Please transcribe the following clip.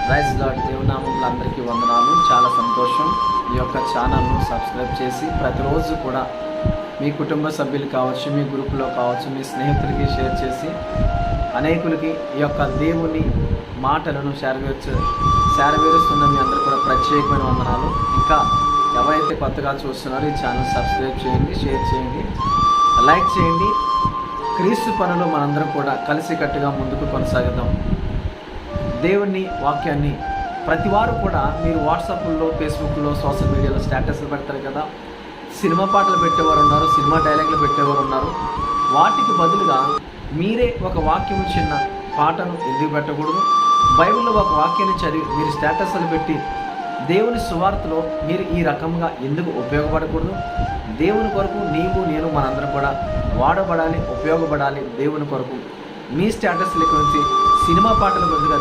Praise lord. దేవుని నామములో అందరికీ వందనాలు. చాలా సంతోషం. ఈ యొక్క ఛానల్ను సబ్స్క్రైబ్ చేసి ప్రతిరోజు కూడా మీ కుటుంబ సభ్యులు కావచ్చు, మీ గ్రూపులో కావచ్చు, మీ స్నేహితులకి షేర్ చేసి అనేకులకి ఈ యొక్క దేవుని మాటలను చేరవేరుస్తున్న మీ అందరూ కూడా ప్రత్యేకమైన వందనాలు. ఇంకా ఎవరైతే కొత్తగా చూస్తున్నారో ఈ ఛానల్ సబ్స్క్రైబ్ చేయండి, షేర్ చేయండి, లైక్ చేయండి. క్రీస్తు పనులు మనందరం కూడా కలిసికట్టుగా ముందుకు కొనసాగిద్దాం. దేవుని వాక్యాన్ని ప్రతివారు కూడా మీరు వాట్సాప్లో, ఫేస్బుక్లో, సోషల్ మీడియాలో స్టేటస్లు పెడతారు కదా. సినిమా పాటలు పెట్టేవారు ఉన్నారు, సినిమా డైలాగులు పెట్టేవారు ఉన్నారు. వాటికి బదులుగా మీరే ఒక వాక్యం చిన్న పాటను ఎందుకు పెట్టకూడదు? బైబిల్లో ఒక వాక్యాన్ని చదివి మీరు స్టేటస్లు పెట్టి దేవుని సువార్తలో మీరు ఈ రకంగా ఎందుకు ఉపయోగపడకూడదు? దేవుని కొరకు నీవు నేను మనందరం కూడా వాడబడాలి, ఉపయోగపడాలి. దేవుని కొరకు మీ స్టేటస్ లెక్క నుంచి సినిమా పాటల బదులుగా